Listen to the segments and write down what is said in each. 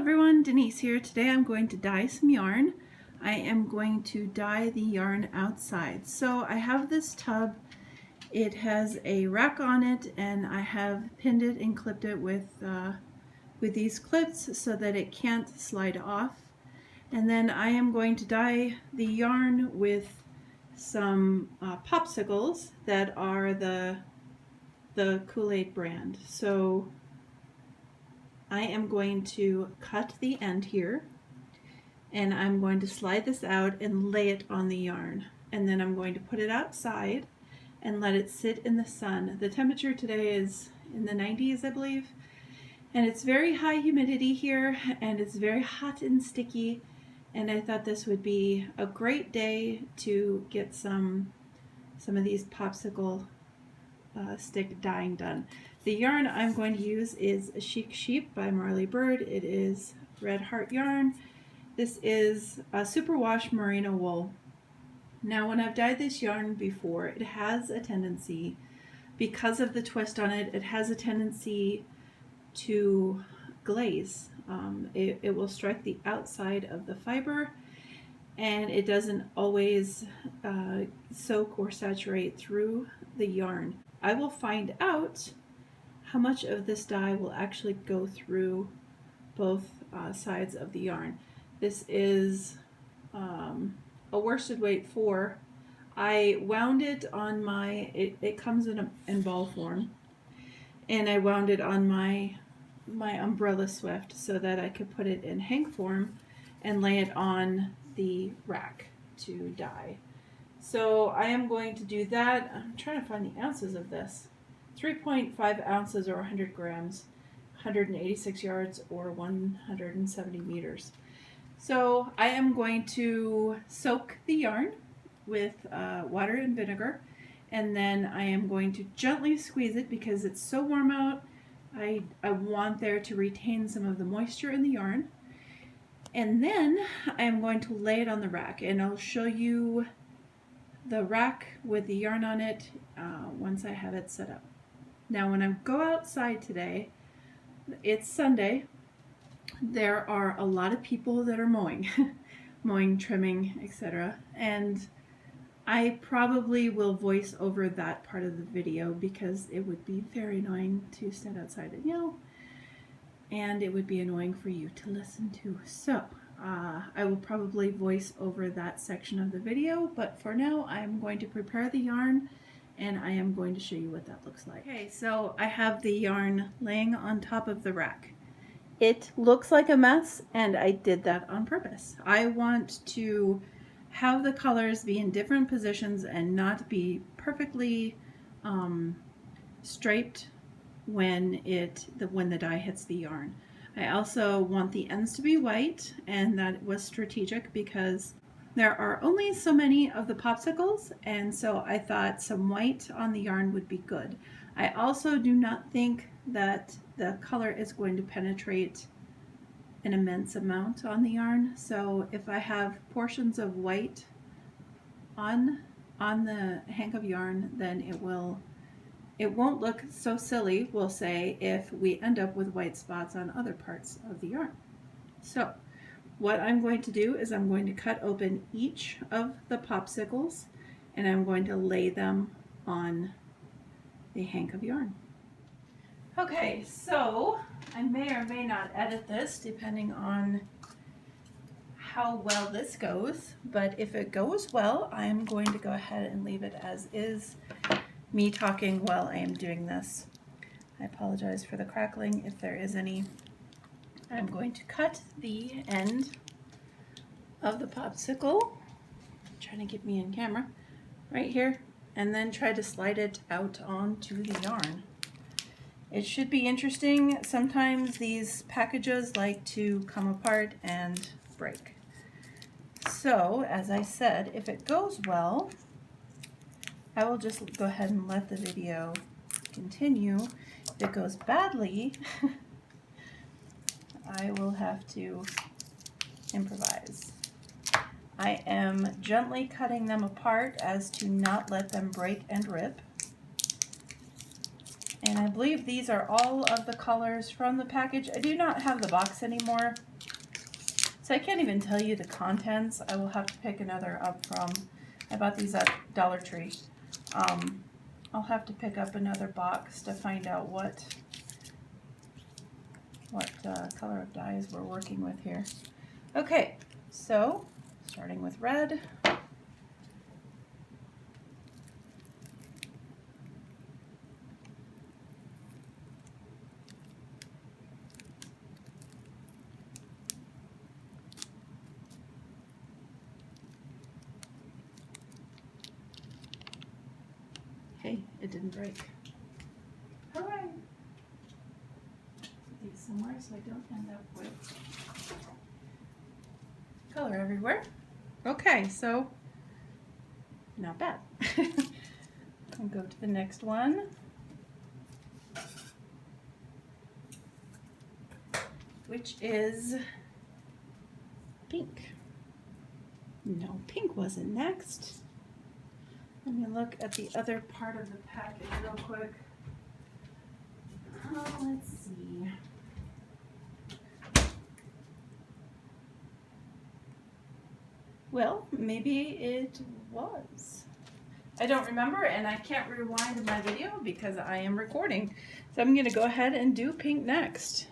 everyone, Denise here. Today I'm going to dye some yarn. I am going to dye the yarn outside. So I have this tub. It has a rack on it and I have pinned it and clipped it with these clips so that it can't slide off. And then I am going to dye the yarn with some popsicles that are the KoolAid brand. So I am going to cut the end here and I'm going to slide this out and lay it on the yarn, and then I'm going to put it outside and let it sit in the sun. The temperature today is in the 90s, I believe, and it's very high humidity here and it's very hot and sticky, and I thought this would be a great day to get some of these popsicle stick dyeing done. The yarn I'm going to use is a Chic Sheep by Marley Bird. It is red heart yarn. This is a superwash merino wool. Now when I've dyed this yarn before, it has a tendency, because of the twist on it, it has a tendency to glaze. It will strike the outside of the fiber and it doesn't always soak or saturate through the yarn. I will find out how much of this dye will actually go through both sides of the yarn. This is a worsted weight 4. I wound it on my, it comes in ball form, and I wound it on my umbrella swift so that I could put it in hang form and lay it on the rack to dye. So I am going to do that. I'm trying to find the ounces of this. 3.5 ounces or 100 grams, 186 yards or 170 meters. So I am going to soak the yarn with water and vinegar, and then I am going to gently squeeze it because it's so warm out. I want there to retain some of the moisture in the yarn. And then I am going to lay it on the rack, and I'll show you the rack with the yarn on it once I have it set up. Now when I go outside today, it's Sunday, there are a lot of people that are mowing, mowing, trimming, etc. And I probably will voice over that part of the video because it would be very annoying to stand outside and yell, and it would be annoying for you to listen to. So I will probably voice over that section of the video, but for now I'm going to prepare the yarn and I am going to show you what that looks like. Okay, so I have the yarn laying on top of the rack. It looks like a mess, and I did that on purpose. I want to have the colors be in different positions and not be perfectly striped when the dye hits the yarn. I also want the ends to be white, and that was strategic because there are only so many of the popsicles, and so I thought some white on the yarn would be good. I also do not think that the color is going to penetrate an immense amount on the yarn, so if I have portions of white on the hank of yarn, then it won't look so silly, we'll say, if we end up with white spots on other parts of the yarn. So what I'm going to do is I'm going to cut open each of the popsicles and I'm going to lay them on the hank of yarn. Okay, so I may or may not edit this depending on how well this goes, but if it goes well, I am going to go ahead and leave it as is, me talking while I am doing this. I apologize for the crackling if there is any. I'm going to cut the end of the popsicle, trying to get me in camera, right here, and then try to slide it out onto the yarn. It should be interesting. Sometimes these packages like to come apart and break. So, as I said, if it goes well, I will just go ahead and let the video continue. If it goes badly, I will have to improvise. I am gently cutting them apart as to not let them break and rip. And I believe these are all of the colors from the package. I do not have the box anymore, so I can't even tell you the contents. I will have to pick another up from, I bought these at Dollar Tree. I'll have to pick up another box to find out what color of dyes we're working with here. Okay, so starting with red. Hey, it didn't break. Hooray! Put these somewhere so I don't end up with color everywhere. Okay, so not bad. I'll go to the next one, which is pink. No, pink wasn't next. Let me look at the other part of the package real quick. Let's see. Well, maybe it was. I don't remember, and I can't rewind my video because I am recording. So I'm going to go ahead and do pink next.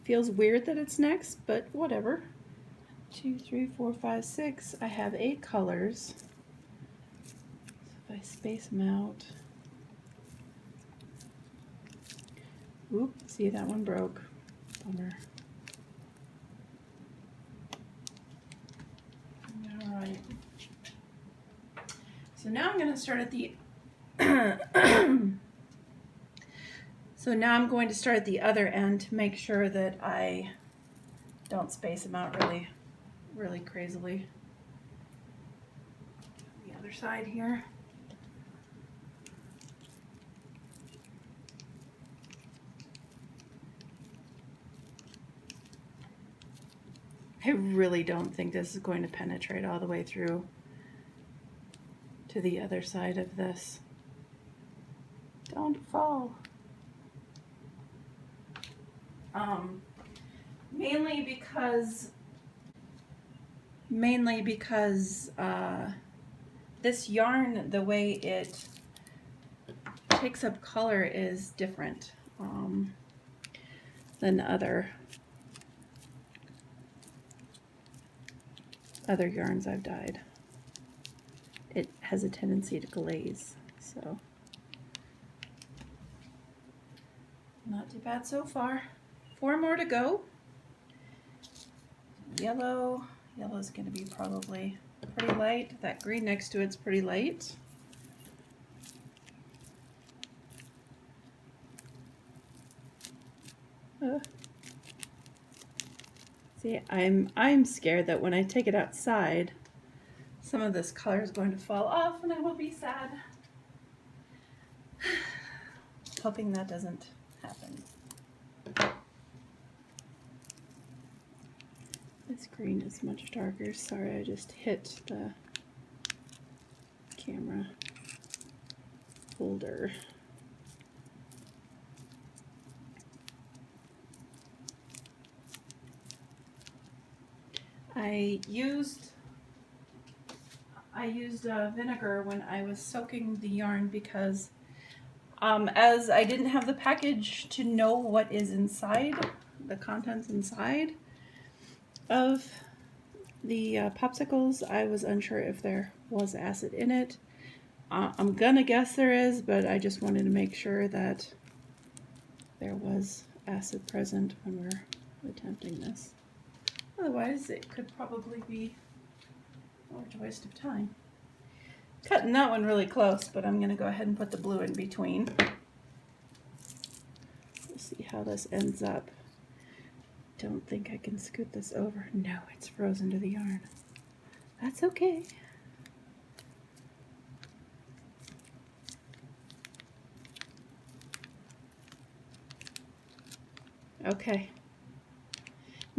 Feels weird that it's next, but whatever. 2, 3, 4, 5, 6. I have 8 colors. If I space them out. Oop, see, that one broke. Bummer. All right. So now I'm going to start at the So now I'm going to start at the other end to make sure that I don't space them out really crazily. The other side here. I really don't think this is going to penetrate all the way through to the other side of this. Don't fall. Mainly because this yarn, the way it takes up color is different than other yarns I've dyed. It has a tendency to glaze, so not too bad so far. 4 more to go. Yellow's going to be probably pretty light. That green next to it's pretty light. See, I'm scared that when I take it outside, some of this color is going to fall off and I will be sad. Hoping that doesn't happen. This green is much darker. Sorry, I just hit the camera holder. I used vinegar when I was soaking the yarn because as I didn't have the package to know what is inside, the contents inside of the popsicles, I was unsure if there was acid in it. I'm gonna guess there is, but I just wanted to make sure that there was acid present when we're attempting this. Otherwise, it could probably be a large waste of time. Cutting that one really close, but I'm going to go ahead and put the blue in between. We'll see how this ends up. Don't think I can scoot this over. No, it's frozen to the yarn. That's okay. Okay.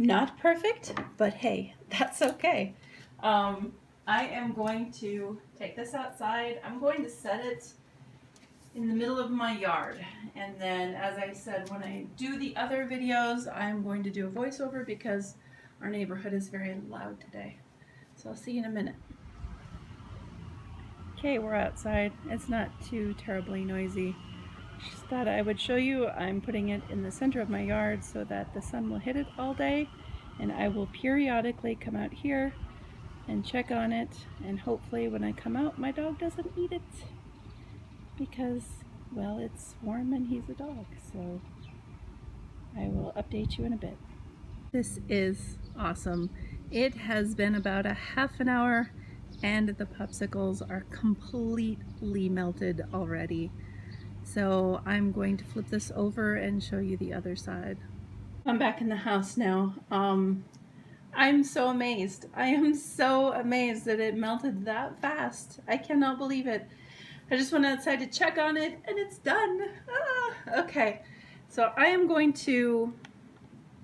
Not perfect, but hey, that's okay. I am going to take this outside. I'm going to set it in the middle of my yard. And then, as I said, when I do the other videos, I'm going to do a voiceover because our neighborhood is very loud today. So I'll see you in a minute. Okay, we're outside. It's not too terribly noisy. Just thought I would show you. I'm putting it in the center of my yard so that the sun will hit it all day, and I will periodically come out here and check on it, and hopefully when I come out my dog doesn't eat it because, well, it's warm and he's a dog. So I will update you in a bit. This is awesome. It has been about a half an hour and the popsicles are completely melted already. So I'm going to flip this over and show you the other side. I'm back in the house now. I'm so amazed. I am so amazed that it melted that fast. I cannot believe it. I just went outside to check on it and it's done. Okay, so I am going to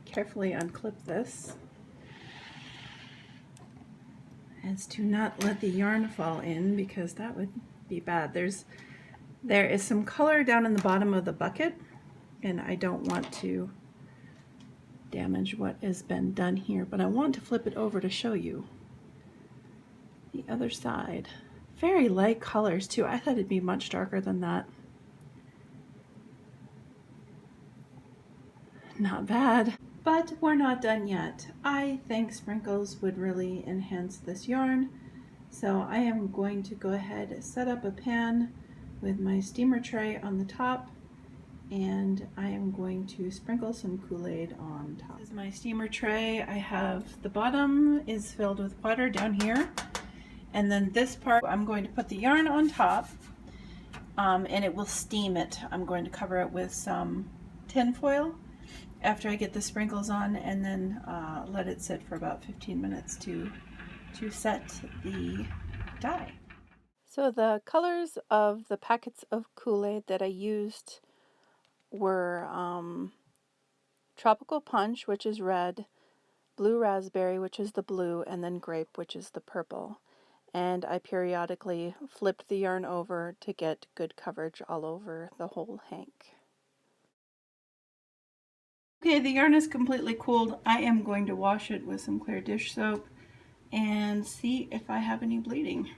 carefully unclip this as to not let the yarn fall in because that would be bad. There is some color down in the bottom of the bucket and I don't want to damage what has been done here, but I want to flip it over to show you the other side. Very light colors too. I thought it'd be much darker than that. Not bad, but we're not done yet. I think sprinkles would really enhance this yarn. So I am going to go ahead and set up a pan with my steamer tray on the top, and I am going to sprinkle some KoolAid on top. This is my steamer tray. I have the bottom is filled with water down here, and then this part I'm going to put the yarn on top, and it will steam it. I'm going to cover it with some tin foil after I get the sprinkles on, and then let it sit for about 15 minutes to set the dye. So the colors of the packets of KoolAid that I used were Tropical Punch, which is red, Blue Raspberry, which is the blue, and then Grape, which is the purple. And I periodically flipped the yarn over to get good coverage all over the whole hank. Okay, the yarn is completely cooled. I am going to wash it with some clear dish soap and see if I have any bleeding.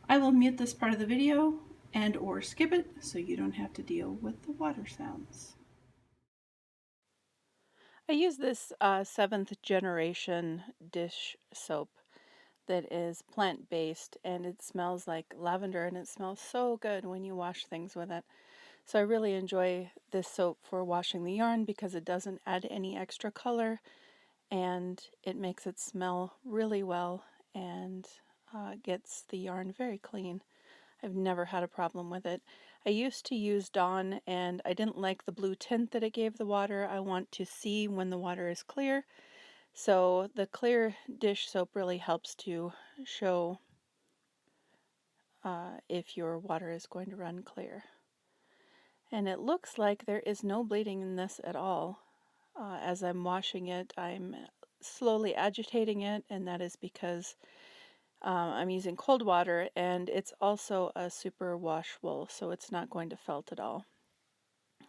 I will mute this part of the video and or skip it so you don't have to deal with the water sounds. I use this 7th generation dish soap that is plant-based, and it smells like lavender, and it smells so good when you wash things with it. So I really enjoy this soap for washing the yarn because it doesn't add any extra color, and it makes it smell really well and gets the yarn very clean. I've never had a problem with it. I used to use Dawn and I didn't like the blue tint that it gave the water. I want to see when the water is clear. So the clear dish soap really helps to show if your water is going to run clear. And it looks like there is no bleeding in this at all. As I'm washing it, I'm slowly agitating it, and that is because I'm using cold water, and it's also a super wash wool, so it's not going to felt at all.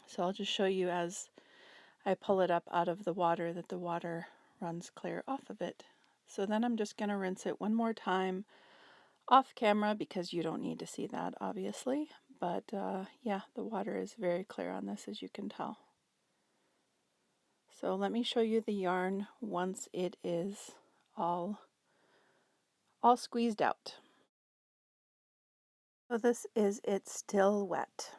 So I'll just show you as I pull it up out of the water that the water runs clear off of it. So then I'm just going to rinse it one more time off camera because you don't need to see that, obviously. But yeah, the water is very clear on this, as you can tell. So let me show you the yarn once it is all squeezed out. So this is it still wet.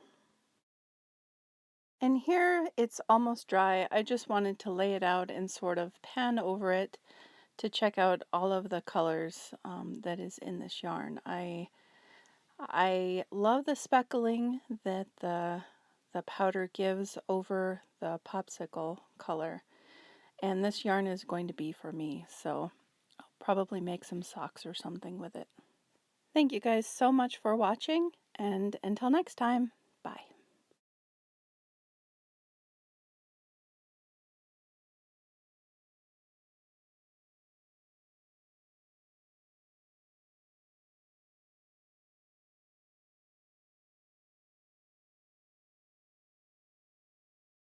And here it's almost dry. I just wanted to lay it out and sort of pan over it to check out all of the colors that is in this yarn. I love the speckling that the powder gives over the popsicle color. And this yarn is going to be for me, so I'll probably make some socks or something with it. Thank you guys so much for watching, and until next time, bye.